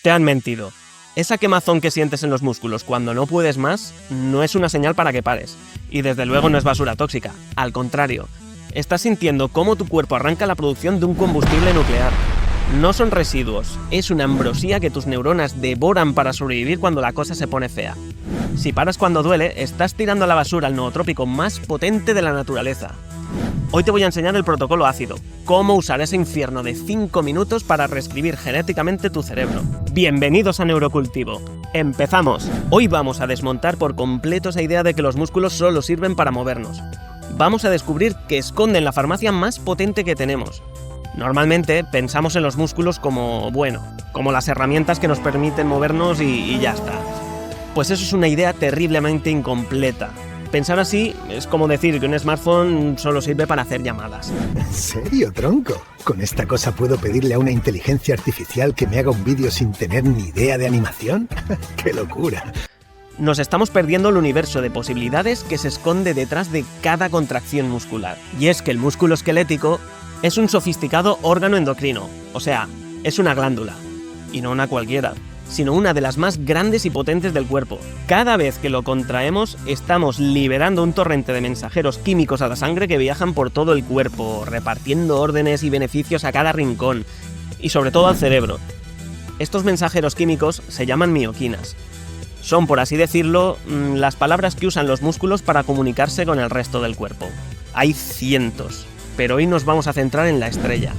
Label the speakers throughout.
Speaker 1: Te han mentido. Esa quemazón que sientes en los músculos cuando no puedes más no es una señal para que pares. Y desde luego no es basura tóxica. Al contrario, estás sintiendo cómo tu cuerpo arranca la producción de un combustible nuclear. No son residuos, es una ambrosía que tus neuronas devoran para sobrevivir cuando la cosa se pone fea. Si paras cuando duele, estás tirando a la basura el nootrópico más potente de la naturaleza. Hoy te voy a enseñar el protocolo ácido, cómo usar ese infierno de 5 minutos para reescribir genéticamente tu cerebro. Bienvenidos a Neurocultivo. ¡Empezamos! Hoy vamos a desmontar por completo esa idea de que los músculos solo sirven para movernos. Vamos a descubrir que esconden la farmacia más potente que tenemos. Normalmente pensamos en los músculos como las herramientas que nos permiten movernos y ya está. Pues eso es una idea terriblemente incompleta. Pensar así es como decir que un smartphone solo sirve para hacer llamadas.
Speaker 2: ¿En serio, tronco? ¿Con esta cosa puedo pedirle a una inteligencia artificial que me haga un vídeo sin tener ni idea de animación? ¡Qué locura!
Speaker 1: Nos estamos perdiendo el universo de posibilidades que se esconde detrás de cada contracción muscular. Y es que el músculo esquelético es un sofisticado órgano endocrino, o sea, es una glándula. Y no una cualquiera, sino una de las más grandes y potentes del cuerpo. Cada vez que lo contraemos, estamos liberando un torrente de mensajeros químicos a la sangre que viajan por todo el cuerpo, repartiendo órdenes y beneficios a cada rincón, y sobre todo al cerebro. Estos mensajeros químicos se llaman mioquinas. Son, por así decirlo, las palabras que usan los músculos para comunicarse con el resto del cuerpo. Hay cientos, pero hoy nos vamos a centrar en la estrella.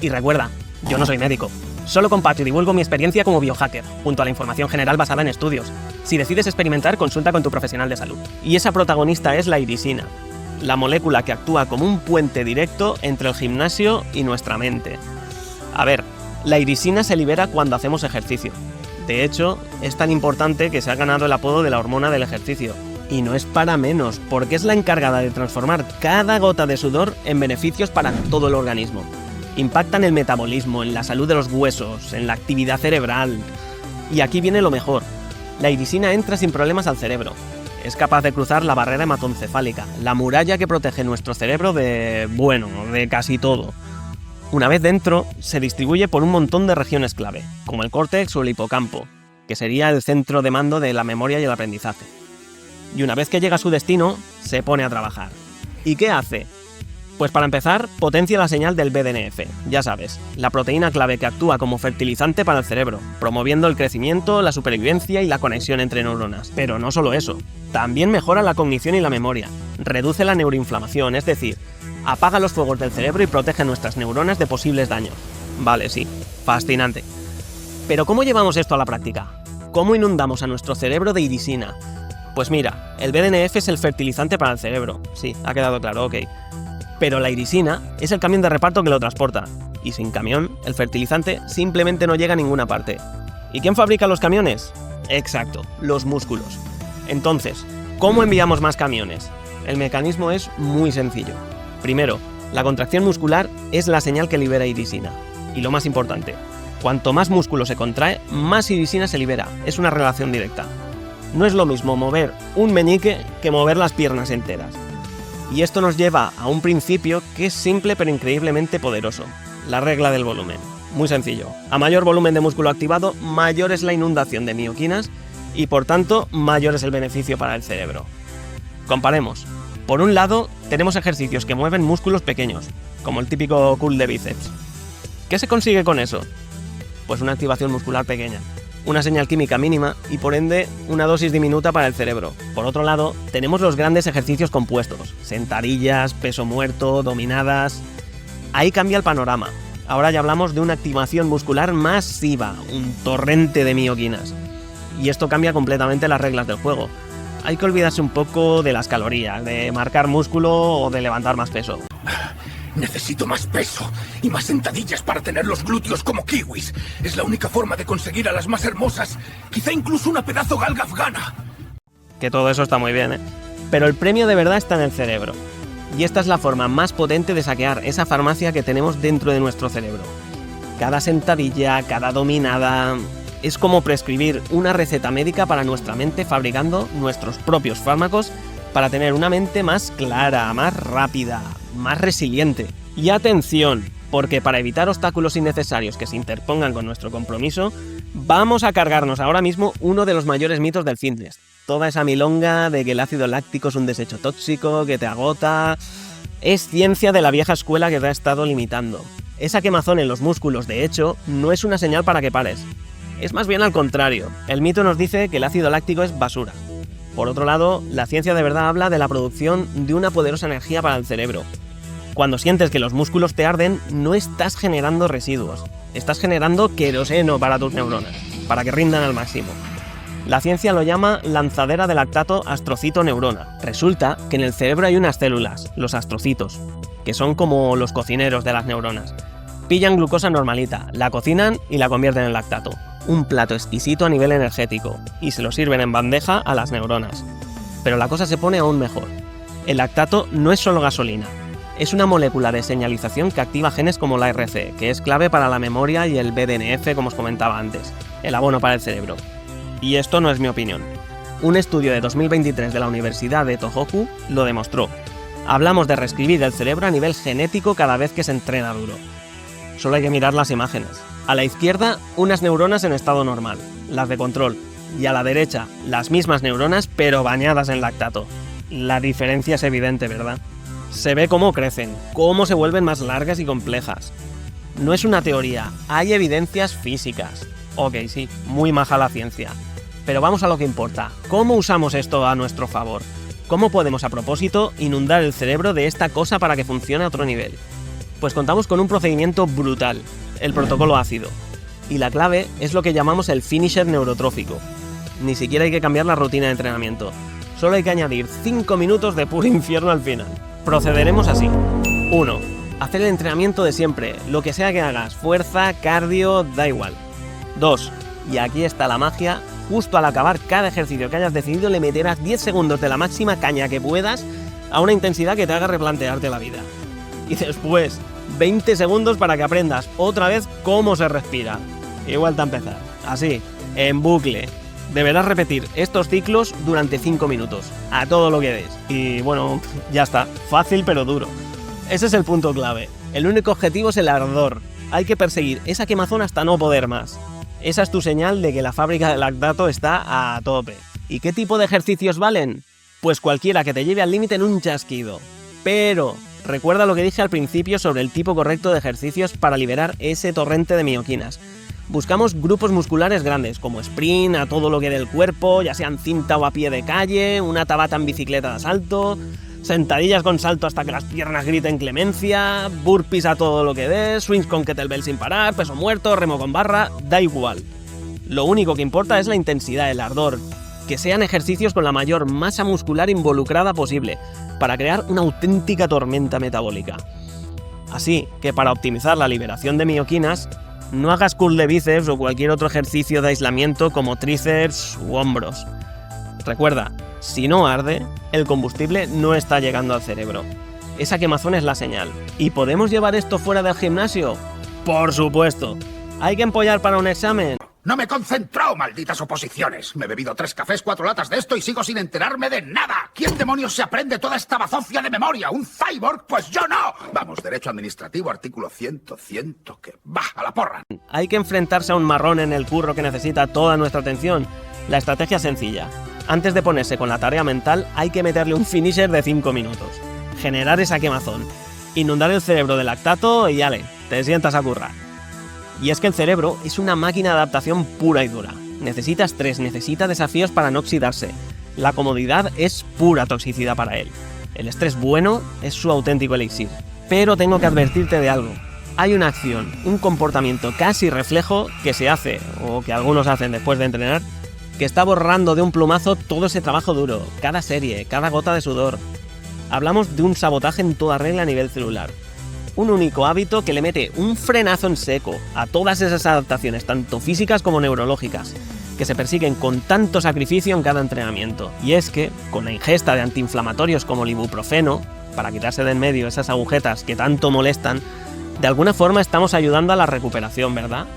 Speaker 1: Y recuerda, yo no soy médico. Solo comparto y divulgo mi experiencia como biohacker, junto a la información general basada en estudios. Si decides experimentar, consulta con tu profesional de salud. Y esa protagonista es la irisina, la molécula que actúa como un puente directo entre el gimnasio y nuestra mente. A ver, la irisina se libera cuando hacemos ejercicio. De hecho, es tan importante que se ha ganado el apodo de la hormona del ejercicio. Y no es para menos, porque es la encargada de transformar cada gota de sudor en beneficios para todo el organismo. Impacta en el metabolismo, en la salud de los huesos, en la actividad cerebral. Y aquí viene lo mejor. La irisina entra sin problemas al cerebro. Es capaz de cruzar la barrera hematoencefálica, la muralla que protege nuestro cerebro de casi todo. Una vez dentro, se distribuye por un montón de regiones clave, como el córtex o el hipocampo, que sería el centro de mando de la memoria y el aprendizaje. Y una vez que llega a su destino, se pone a trabajar. ¿Y qué hace? Pues para empezar, potencia la señal del BDNF, ya sabes, la proteína clave que actúa como fertilizante para el cerebro, promoviendo el crecimiento, la supervivencia y la conexión entre neuronas. Pero no solo eso, también mejora la cognición y la memoria, reduce la neuroinflamación, es decir, apaga los fuegos del cerebro y protege nuestras neuronas de posibles daños. Vale, sí, fascinante. Pero ¿cómo llevamos esto a la práctica? ¿Cómo inundamos a nuestro cerebro de irisina? Pues mira, el BDNF es el fertilizante para el cerebro, sí, ha quedado claro, ok. Pero la irisina es el camión de reparto que lo transporta, y sin camión, el fertilizante simplemente no llega a ninguna parte. ¿Y quién fabrica los camiones? Exacto, los músculos. Entonces, ¿cómo enviamos más camiones? El mecanismo es muy sencillo. Primero, la contracción muscular es la señal que libera irisina. Y lo más importante, cuanto más músculo se contrae, más irisina se libera. Es una relación directa. No es lo mismo mover un meñique que mover las piernas enteras. Y esto nos lleva a un principio que es simple pero increíblemente poderoso. La regla del volumen. Muy sencillo. A mayor volumen de músculo activado, mayor es la inundación de mioquinas y por tanto, mayor es el beneficio para el cerebro. Comparemos. Por un lado, tenemos ejercicios que mueven músculos pequeños, como el típico curl de bíceps. ¿Qué se consigue con eso? Pues una activación muscular pequeña, una señal química mínima y por ende una dosis diminuta para el cerebro. Por otro lado, tenemos los grandes ejercicios compuestos, sentadillas, peso muerto, dominadas. Ahí cambia el panorama. Ahora ya hablamos de una activación muscular masiva, un torrente de mioquinas. Y esto cambia completamente las reglas del juego. Hay que olvidarse un poco de las calorías, de marcar músculo o de levantar más peso.
Speaker 3: Necesito más peso y más sentadillas para tener los glúteos como kiwis. Es la única forma de conseguir a las más hermosas. Quizá incluso una pedazo galga afgana.
Speaker 1: Que todo eso está muy bien, ¿eh? Pero el premio de verdad está en el cerebro. Y esta es la forma más potente de saquear esa farmacia que tenemos dentro de nuestro cerebro. Cada sentadilla, cada dominada... es como prescribir una receta médica para nuestra mente fabricando nuestros propios fármacos para tener una mente más clara, más rápida, más resiliente. Y atención, porque para evitar obstáculos innecesarios que se interpongan con nuestro compromiso, Vamos a cargarnos ahora mismo uno de los mayores mitos del fitness. Toda esa milonga de que el ácido láctico es un desecho tóxico, que te agota... Es ciencia de la vieja escuela que te ha estado limitando. Esa quemazón en los músculos, de hecho, no es una señal para que pares. Es más bien al contrario. El mito nos dice que el ácido láctico es basura. Por otro lado, la ciencia de verdad habla de la producción de una poderosa energía para el cerebro. Cuando sientes que los músculos te arden, no estás generando residuos. Estás generando queroseno para tus neuronas, para que rindan al máximo. La ciencia lo llama lanzadera de lactato astrocito-neurona. Resulta que en el cerebro hay unas células, los astrocitos, que son como los cocineros de las neuronas. Pillan glucosa normalita, la cocinan y la convierten en lactato. Un plato exquisito a nivel energético, y se lo sirven en bandeja a las neuronas. Pero la cosa se pone aún mejor. El lactato no es solo gasolina. Es una molécula de señalización que activa genes como la RC, que es clave para la memoria, y el BDNF, como os comentaba antes, el abono para el cerebro. Y esto no es mi opinión. Un estudio de 2023 de la Universidad de Tohoku lo demostró. Hablamos de reescribir el cerebro a nivel genético cada vez que se entrena duro. Solo hay que mirar las imágenes. A la izquierda, unas neuronas en estado normal, las de control, y a la derecha, las mismas neuronas pero bañadas en lactato. La diferencia es evidente, ¿verdad? Se ve cómo crecen, cómo se vuelven más largas y complejas. No es una teoría, hay evidencias físicas. Ok, sí, muy maja la ciencia. Pero vamos a lo que importa. ¿Cómo usamos esto a nuestro favor? ¿Cómo podemos, a propósito, inundar el cerebro de esta cosa para que funcione a otro nivel? Pues contamos con un procedimiento brutal, el protocolo ácido. Y la clave es lo que llamamos el finisher neurotrófico. Ni siquiera hay que cambiar la rutina de entrenamiento. Solo hay que añadir 5 minutos de puro infierno al final. Procederemos así. 1. Hacer el entrenamiento de siempre, lo que sea que hagas, fuerza, cardio, da igual. 2. Y aquí está la magia, justo al acabar cada ejercicio que hayas decidido le meterás 10 segundos de la máxima caña que puedas a una intensidad que te haga replantearte la vida. Y después, 20 segundos para que aprendas otra vez cómo se respira. Igual te empezar, así, en bucle. Deberás repetir estos ciclos durante 5 minutos, a todo lo que des. Y bueno, ya está, fácil pero duro. Ese es el punto clave. El único objetivo es el ardor. Hay que perseguir esa quemazón hasta no poder más. Esa es tu señal de que la fábrica de lactato está a tope. ¿Y qué tipo de ejercicios valen? Pues cualquiera que te lleve al límite en un chasquido. Pero recuerda lo que dije al principio sobre el tipo correcto de ejercicios para liberar ese torrente de mioquinas. Buscamos grupos musculares grandes, como sprint, a todo lo que dé el cuerpo, ya sean cinta o a pie de calle, una tabata en bicicleta de asalto, sentadillas con salto hasta que las piernas griten clemencia, burpees a todo lo que dé, swings con kettlebell sin parar, peso muerto, remo con barra, da igual. Lo único que importa es la intensidad, el ardor, que sean ejercicios con la mayor masa muscular involucrada posible, para crear una auténtica tormenta metabólica. Así que para optimizar la liberación de mioquinas, no hagas curl de bíceps o cualquier otro ejercicio de aislamiento como tríceps u hombros. Recuerda, si no arde, el combustible no está llegando al cerebro. Esa quemazón es la señal. ¿Y podemos llevar esto fuera del gimnasio? ¡Por supuesto! ¿Hay que empollar para un examen?
Speaker 3: ¡No me he concentrado, malditas oposiciones! Me he bebido 3 cafés, 4 latas de esto y sigo sin enterarme de nada. ¿Quién demonios se aprende toda esta bazofia de memoria? ¿Un cyborg? ¡Pues yo no! Vamos, derecho administrativo, artículo 100, que va a la porra.
Speaker 1: Hay que enfrentarse a un marrón en el curro que necesita toda nuestra atención. La estrategia es sencilla. Antes de ponerse con la tarea mental, hay que meterle un finisher de 5 minutos. Generar esa quemazón. Inundar el cerebro de lactato y ale, te sientas a currar. Y es que el cerebro es una máquina de adaptación pura y dura. Necesita estrés, necesita desafíos para no oxidarse. La comodidad es pura toxicidad para él. El estrés bueno es su auténtico elixir. Pero tengo que advertirte de algo. Hay una acción, un comportamiento casi reflejo que se hace, o que algunos hacen después de entrenar, que está borrando de un plumazo todo ese trabajo duro, cada serie, cada gota de sudor. Hablamos de un sabotaje en toda regla a nivel celular. Un único hábito que le mete un frenazo en seco a todas esas adaptaciones, tanto físicas como neurológicas, que se persiguen con tanto sacrificio en cada entrenamiento. Y es que, con la ingesta de antiinflamatorios como el ibuprofeno, para quitarse de en medio esas agujetas que tanto molestan, de alguna forma estamos ayudando a la recuperación, ¿verdad?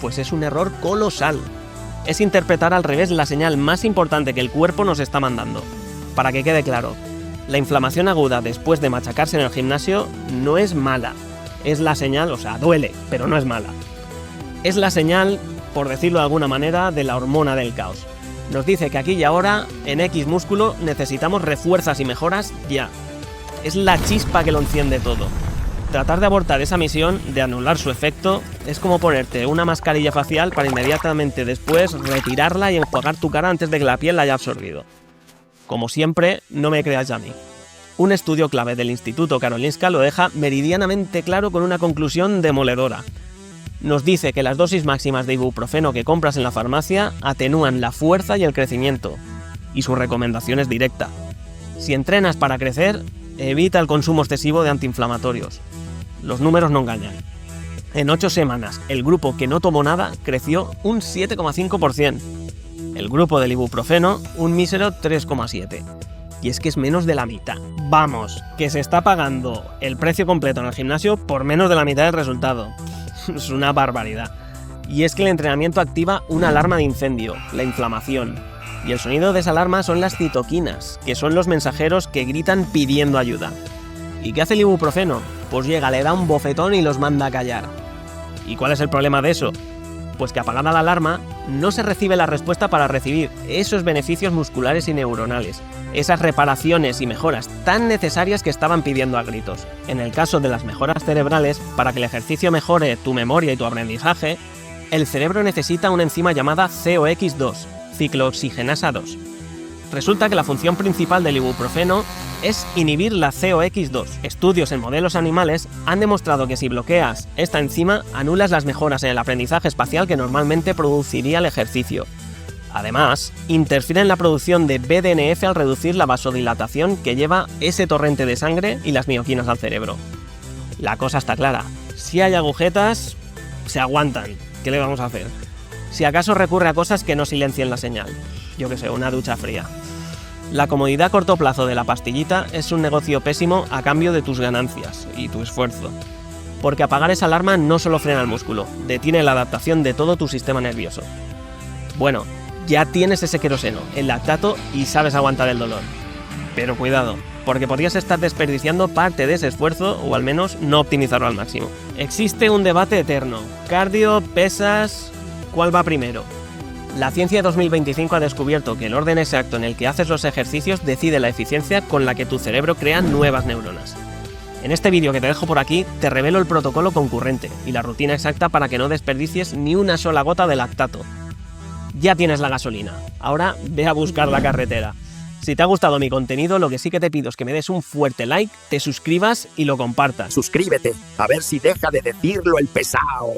Speaker 1: Pues es un error colosal. Es interpretar al revés la señal más importante que el cuerpo nos está mandando. Para que quede claro, la inflamación aguda después de machacarse en el gimnasio no es mala. Es la señal, o sea, duele, pero no es mala. Es la señal por decirlo de alguna manera, de la hormona del caos. Nos dice que aquí y ahora, en X músculo, necesitamos refuerzas y mejoras ya. Es la chispa que lo enciende todo. Tratar de abortar esa misión, de anular su efecto, es como ponerte una mascarilla facial para inmediatamente después retirarla y enjuagar tu cara antes de que la piel la haya absorbido. Como siempre, no me creas ya a mí. Un estudio clave del Instituto Karolinska lo deja meridianamente claro con una conclusión demoledora. Nos dice que las dosis máximas de ibuprofeno que compras en la farmacia atenúan la fuerza y el crecimiento, y su recomendación es directa. Si entrenas para crecer, evita el consumo excesivo de antiinflamatorios. Los números no engañan. En 8 semanas, el grupo que no tomó nada creció un 7,5%. El grupo del ibuprofeno, un mísero 3,7%. Y es que es menos de la mitad. Vamos, que se está pagando el precio completo en el gimnasio por menos de la mitad del resultado. Es una barbaridad. Y es que el entrenamiento activa una alarma de incendio, la inflamación. Y el sonido de esa alarma son las citoquinas, que son los mensajeros que gritan pidiendo ayuda. ¿Y qué hace el ibuprofeno? Pues llega, le da un bofetón y los manda a callar. ¿Y cuál es el problema de eso? Pues que apagada la alarma, no se recibe la respuesta para recibir esos beneficios musculares y neuronales, esas reparaciones y mejoras tan necesarias que estaban pidiendo a gritos. En el caso de las mejoras cerebrales, para que el ejercicio mejore tu memoria y tu aprendizaje, el cerebro necesita una enzima llamada COX2, ciclooxigenasa 2. Resulta que la función principal del ibuprofeno es inhibir la COX2. Estudios en modelos animales han demostrado que si bloqueas esta enzima, anulas las mejoras en el aprendizaje espacial que normalmente produciría el ejercicio. Además, interfiere en la producción de BDNF al reducir la vasodilatación que lleva ese torrente de sangre y las mioquinas al cerebro. La cosa está clara. Si hay agujetas, se aguantan. ¿Qué le vamos a hacer? Si acaso recurre a cosas que no silencien la señal. Yo que sé, una ducha fría. La comodidad a corto plazo de la pastillita es un negocio pésimo a cambio de tus ganancias y tu esfuerzo. Porque apagar esa alarma no solo frena el músculo, detiene la adaptación de todo tu sistema nervioso. Bueno, ya tienes ese queroseno, el lactato y sabes aguantar el dolor. Pero cuidado, porque podrías estar desperdiciando parte de ese esfuerzo o al menos no optimizarlo al máximo. Existe un debate eterno. Cardio, pesas, ¿cuál va primero? La ciencia 2025 ha descubierto que el orden exacto en el que haces los ejercicios decide la eficiencia con la que tu cerebro crea nuevas neuronas. En este vídeo que te dejo por aquí te revelo el protocolo concurrente y la rutina exacta para que no desperdicies ni una sola gota de lactato. Ya tienes la gasolina, ahora ve a buscar la carretera. Si te ha gustado mi contenido, lo que sí que te pido es que me des un fuerte like, te suscribas y lo compartas.
Speaker 4: Suscríbete, a ver si deja de decirlo el pesado.